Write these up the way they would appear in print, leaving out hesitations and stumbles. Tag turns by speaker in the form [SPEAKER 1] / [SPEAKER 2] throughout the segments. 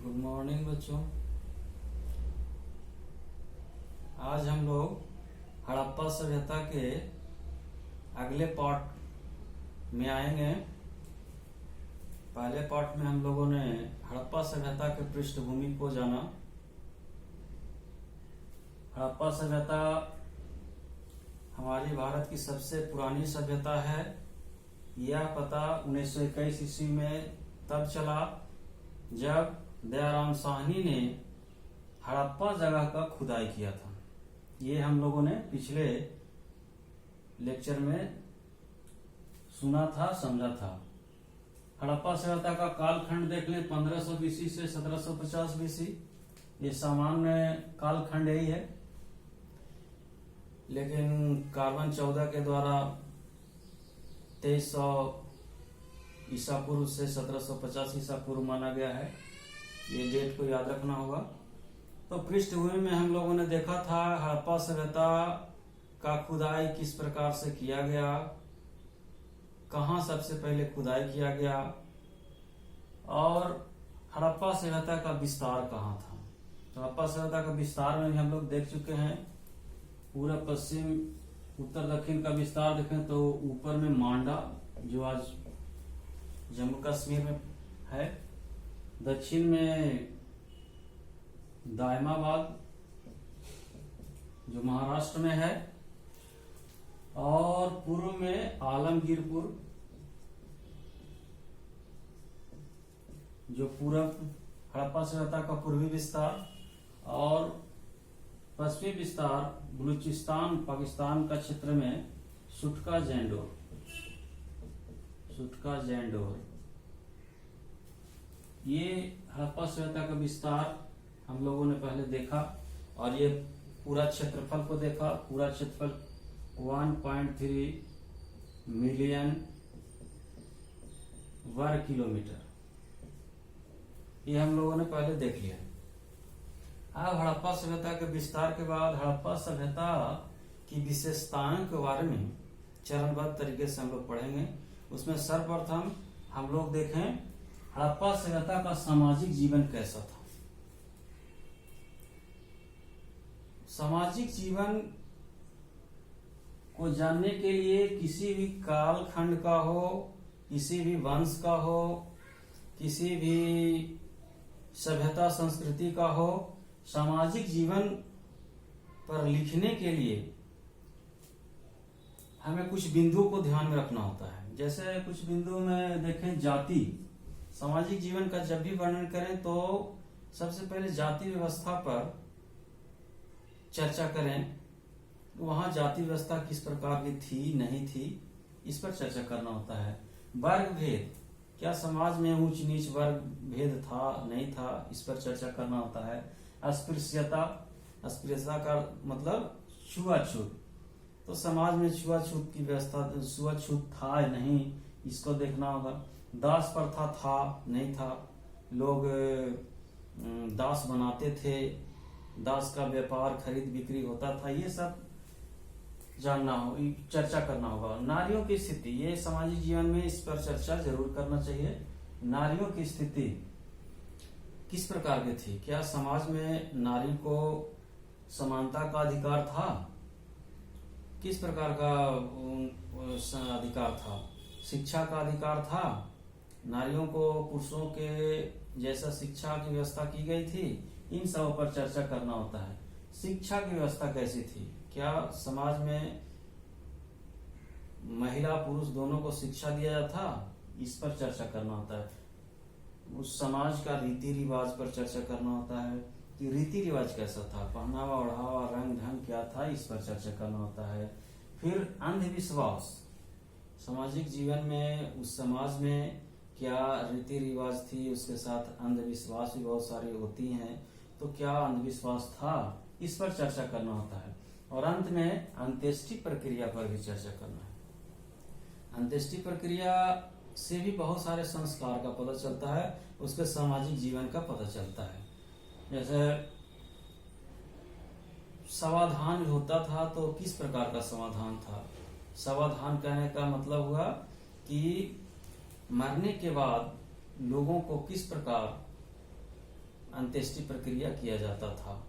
[SPEAKER 1] Good morning बच्चों। आज हम लोग हड़प्पा सभ्यता के अगले पार्ट में आएंगे। पहले पार्ट में हम लोगों ने हड़प्पा सभ्यता के पृष्ठभूमि को जाना। हड़प्पा सभ्यता हमारी भारत की सबसे पुरानी सभ्यता है। यह पता 1921 ईस्वी में तब चला जब दयाराम साहनी ने हड़प्पा जगह का खुदाई किया था। ये हम लोगों ने पिछले लेक्चर में सुना था, समझा था। हड़प्पा सभ्यता का कालखंड देख लें, 1500 बीसी से 1750 बीसी। ये सामान्य कालखंड यही है, लेकिन कार्बन 14 के द्वारा 2300 ईसा पूर्व से 1750 ईसा पूर्व माना गया है। ये डेट को याद रखना होगा। तो पृष्ठभूमि में हम लोगों ने देखा था हड़प्पा सभ्यता का खुदाई किस प्रकार से किया गया, कहाँ सबसे पहले खुदाई किया गया और हड़प्पा सभ्यता का विस्तार कहाँ था। तो हड़प्पा सभ्यता का विस्तार में भी हम लोग देख चुके हैं। पूरा पश्चिम उत्तर दक्षिण का विस्तार देखें तो ऊपर में मांडा जो आज जम्मू कश्मीर में है, दक्षिण में दायमाबाद जो महाराष्ट्र में है, और पूर्व में आलमगीरपुर जो पूरब हड़प्पा सभ्यता का पूर्वी विस्तार, और पश्चिमी विस्तार बलूचिस्तान पाकिस्तान का क्षेत्र में सुटका जैंडोर। ये हड़प्पा सभ्यता का विस्तार हम लोगों ने पहले देखा और ये पूरा क्षेत्रफल को देखा। पूरा क्षेत्रफल 1.3 मिलियन वर्ग किलोमीटर, ये हम लोगों ने पहले देख लिया। अब हड़प्पा सभ्यता के विस्तार के बाद हड़प्पा सभ्यता की विशेषताओं के बारे में चरणबद्ध तरीके से हम लोग पढ़ेंगे। उसमें सर्वप्रथम हम लोग देखें हड़प्पा सभ्यता का सामाजिक जीवन कैसा था। सामाजिक जीवन को जानने के लिए किसी भी कालखंड का हो, किसी भी वंश का हो, किसी भी सभ्यता संस्कृति का हो, सामाजिक जीवन पर लिखने के लिए हमें कुछ बिंदुओं को ध्यान में रखना होता है। जैसे कुछ बिंदुओं में देखें जाति, सामाजिक जीवन का जब भी वर्णन करें तो सबसे पहले जाति व्यवस्था पर चर्चा करें। वहां जाति व्यवस्था किस प्रकार की थी, नहीं थी, इस पर चर्चा करना होता है। वर्ग भेद, क्या समाज में ऊंच नीच वर्ग भेद था, नहीं था, इस पर चर्चा करना होता है। अस्पृश्यता, अस्पृश्यता का मतलब छुआछूत, तो समाज में छुआछूत की व्यवस्था, छुआछूत था या नहीं, इसको देखना होगा। दास प्रथा था, नहीं था, लोग दास बनाते थे, दास का व्यापार खरीद बिक्री होता था, ये सब जानना हो, चर्चा करना होगा। नारियों की स्थिति, ये सामाजिक जीवन में इस पर चर्चा जरूर करना चाहिए। नारियों की स्थिति किस प्रकार की थी, क्या समाज में नारी को समानता का अधिकार था, किस प्रकार का अधिकार था, शिक्षा का अधिकार था, नारियों को पुरुषों के जैसा शिक्षा की व्यवस्था की गई थी, इन सब पर चर्चा करना होता है। शिक्षा की व्यवस्था कैसी थी, क्या समाज में महिला पुरुष दोनों को शिक्षा दिया जाता था, इस पर चर्चा करना होता है। उस समाज का रीति रिवाज पर चर्चा करना होता है कि रीति रिवाज कैसा था, पहनावा ओढ़ावा रंग ढंग क्या था, इस पर चर्चा करना होता है। फिर अंधविश्वास, सामाजिक जीवन में उस समाज में क्या रीति रिवाज थी, उसके साथ अंधविश्वास भी बहुत सारी होती हैं, तो क्या अंधविश्वास था, इस पर चर्चा करना होता है। और अंत में अंत्येष्टि प्रक्रिया पर भी चर्चा करना है। अंत्येष्टि प्रक्रिया से भी बहुत सारे संस्कार का पता चलता है, उसके सामाजिक जीवन का पता चलता है। जैसे समाधान होता था तो किस प्रकार का समाधान था। समाधान कहने का मतलब हुआ कि मरने के बाद लोगों को किस प्रकार अंत्येष्टि प्रक्रिया किया जाता था।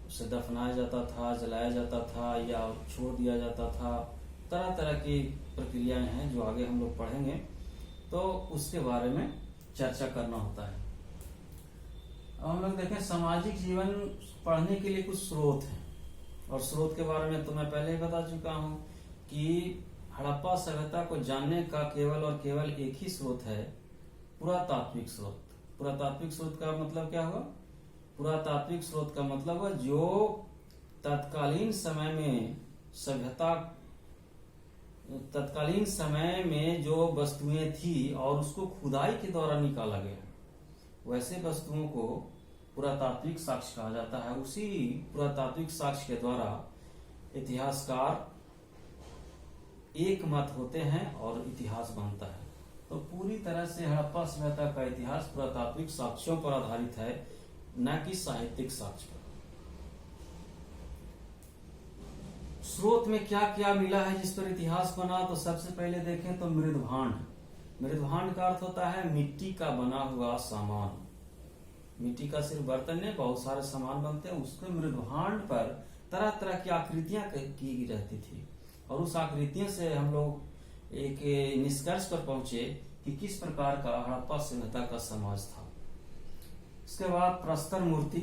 [SPEAKER 1] उसे दफनाया जाता था, जलाया जाता था या छोड़ दिया जाता था। तरह तरह की प्रक्रियाएं हैं जो आगे हम लोग पढ़ेंगे, तो उसके बारे में चर्चा करना होता है। अब हम लोग देखें सामाजिक जीवन पढ़ने के लिए कुछ स्रोत हैं, और स्रोत के बारे में तो मैं पहले ही बता चुका हूं कि हड़प्पा सभ्यता को जानने का केवल और केवल एक ही स्रोत है, पुरातात्विक स्रोत। पुरातात्विक स्रोत का मतलब क्या हुआ? पुरातात्विक स्रोत का मतलब है जो तत्कालीन समय में सभ्यता, तत्कालीन समय में जो वस्तुएं थी और उसको खुदाई के द्वारा निकाला गया, वैसे वस्तुओं को पुरातात्विक साक्ष्य कहा जाता है। उसी पुरातात्विक साक्ष्य के द्वारा इतिहासकार एक मत होते हैं और इतिहास बनता है। तो पूरी तरह से हड़प्पा सभ्यता का इतिहास पुरातात्विक साक्ष्यों पर आधारित है, न कि साहित्यिक साक्ष्य पर। स्रोत में क्या क्या मिला है जिस पर इतिहास बना, तो सबसे पहले देखें तो मृदभांड। मृदभांड का अर्थ होता है मिट्टी का बना हुआ सामान। मिट्टी का सिर्फ बर्तन नहीं, बहुत सारे सामान बनते हैं। उसके मृदभांड पर तरह तरह की आकृतियां की रहती थी, और उस आकृतियों से हम लोग एक निष्कर्ष पर पहुंचे कि किस प्रकार का हड़प्पा सभ्यता का समाज था। इसके बाद प्रस्तर मूर्ति,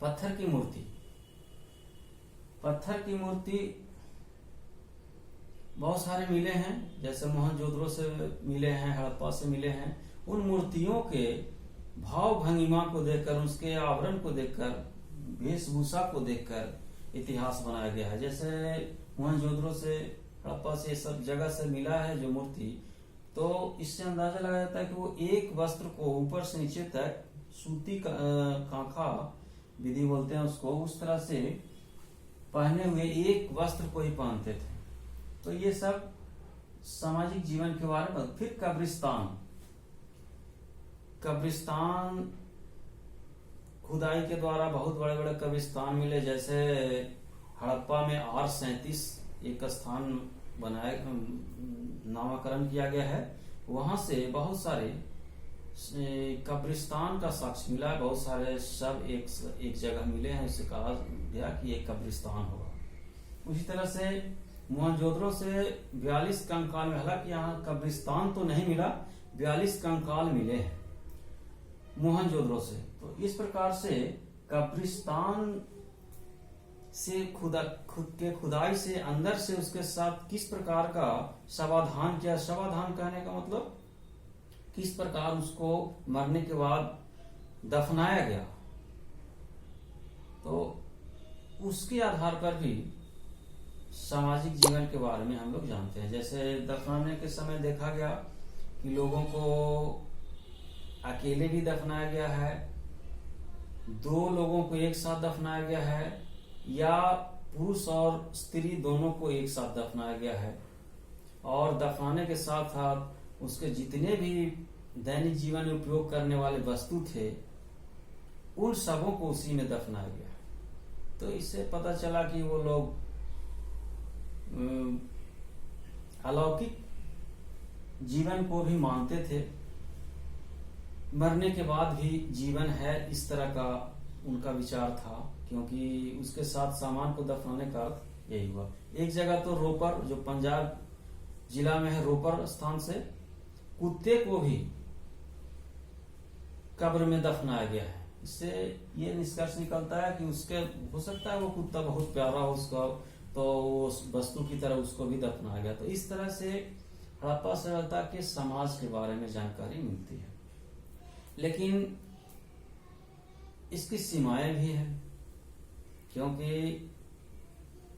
[SPEAKER 1] पत्थर की मूर्ति। पत्थर की मूर्ति बहुत सारे मिले हैं, जैसे मोहनजोदड़ो से मिले हैं, हड़प्पा से मिले हैं। उन मूर्तियों के भाव भंगिमा को देखकर, उसके आवरण को देखकर, वेशभूषा को देखकर इतिहास बनाया गया है। जैसे मोहनजोदड़ो से, हड़प्पा से, सब जगह से मिला है जो मूर्ति, तो इससे अंदाजा लगाया जाता है कि वो एक वस्त्र को ऊपर से नीचे तक सूती कांखा विधि बोलते हैं उसको, उस तरह से पहने हुए एक वस्त्र को ही पहनते थे। तो ये सब सामाजिक जीवन के बारे में। फिर कब्रिस्तान। कब्रिस्तान खुदाई के द्वारा बहुत बड़े बड़े कब्रिस्तान मिले, जैसे हड़प्पा में R37 एक स्थान बनाया, नामकरण किया गया है। वहां से बहुत सारे कब्रिस्तान का साक्ष्य मिला है, बहुत सारे शव एक जगह मिले हैं, उससे कहा गया कि एक कब्रिस्तान होगा। उसी तरह से मोहनजोदड़ो से 42 कंकाल में, हालांकि यहाँ कब्रिस्तान तो नहीं मिला, 42 कंकाल मिले हैं मोहनजोदड़ो से। तो इस प्रकार से कब्रिस्तान से खुदाई से अंदर से उसके साथ किस प्रकार का शवाधान किया। शवाधान कहने का मतलब किस प्रकार उसको मरने के बाद दफनाया गया, तो उसके आधार पर भी सामाजिक जीवन के बारे में हम लोग जानते हैं। जैसे दफनाने के समय देखा गया कि लोगों को अकेले भी दफनाया गया है, 2 लोगों को एक साथ दफनाया गया है, या पुरुष और स्त्री दोनों को एक साथ दफनाया गया है। और दफनाने के साथ साथ उसके जितने भी दैनिक जीवन में उपयोग करने वाले वस्तु थे, उन सबों को उसी में दफनाया गया। तो इससे पता चला कि वो लोग अलौकिक जीवन को भी मानते थे, मरने के बाद भी जीवन है, इस तरह का उनका विचार था। क्योंकि उसके साथ सामान को दफनाने का यही हुआ। एक जगह तो रोपर, जो पंजाब जिला में है, रोपर स्थान से कुत्ते को भी कब्र में दफनाया गया है। इससे ये निष्कर्ष निकलता है कि उसके, हो सकता है वो कुत्ता बहुत प्यारा हो उसका, तो उस वस्तु की तरह उसको भी दफनाया गया। तो इस तरह से हड़प्पा सभ्यता के समाज के बारे में जानकारी मिलती है। लेकिन इसकी सीमाएं भी हैं, क्योंकि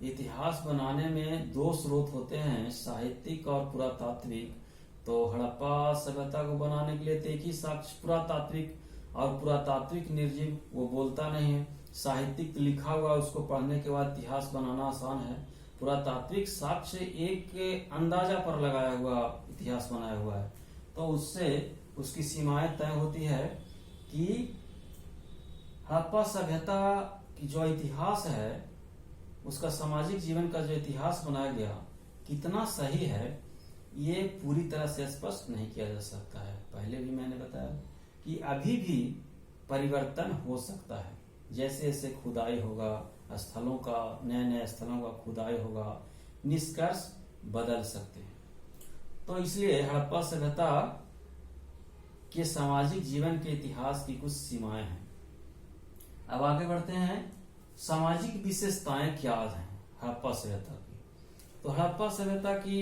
[SPEAKER 1] इतिहास बनाने में 2 स्रोत होते हैं, साहित्यिक और पुरातात्विक। तो हड़प्पा सभ्यता को बनाने के लिए तो एक ही साक्ष्य पुरातात्विक, और पुरातात्विक निर्जीव, वो बोलता नहीं है। साहित्यिक लिखा हुआ, उसको पढ़ने के बाद इतिहास बनाना आसान है। पुरातात्विक साक्ष्य एक अंदाजा पर लगाया हुआ इतिहास बनाया हुआ है, तो उससे उसकी सीमाएं तय होती है कि हड़प्पा सभ्यता की जो इतिहास है, उसका सामाजिक जीवन का जो इतिहास बनाया गया, कितना सही है, ये पूरी तरह से स्पष्ट नहीं किया जा सकता है। पहले भी मैंने बताया कि अभी भी परिवर्तन हो सकता है। जैसे जैसे खुदाई होगा, स्थलों का, नए नए स्थलों का खुदाई होगा, निष्कर्ष बदल सकते हैं। तो इसलिए हड़प्पा सभ्यता के सामाजिक जीवन के इतिहास की कुछ सीमाएं हैं। अब आगे बढ़ते हैं, सामाजिक विशेषताएं क्या हैं हड़प्पा सभ्यता की। तो हड़प्पा सभ्यता की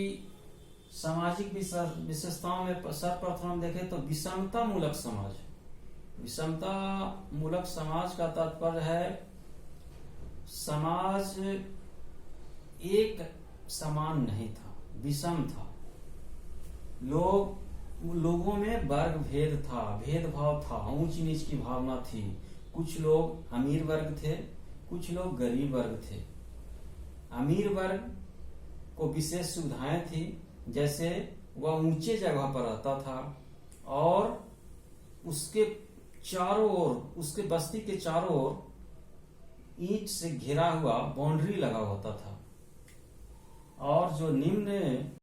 [SPEAKER 1] सामाजिक विशेषताओं में सर्वप्रथम देखें तो विषमता मूलक समाज। विषमता मूलक समाज का तात्पर्य है समाज एक समान नहीं था, विषम था। लोगों में वर्ग भेद था, भेदभाव था, ऊंच नीच की भावना थी। कुछ लोग अमीर वर्ग थे, कुछ लोग गरीब वर्ग थे। अमीर वर्ग को विशेष सुविधाएं थी, जैसे वह ऊंचे जगह पर रहता था और उसके चारों ओर, उसके बस्ती के चारों ओर ईंट से घिरा हुआ बाउंड्री लगा होता था। और जो निम्न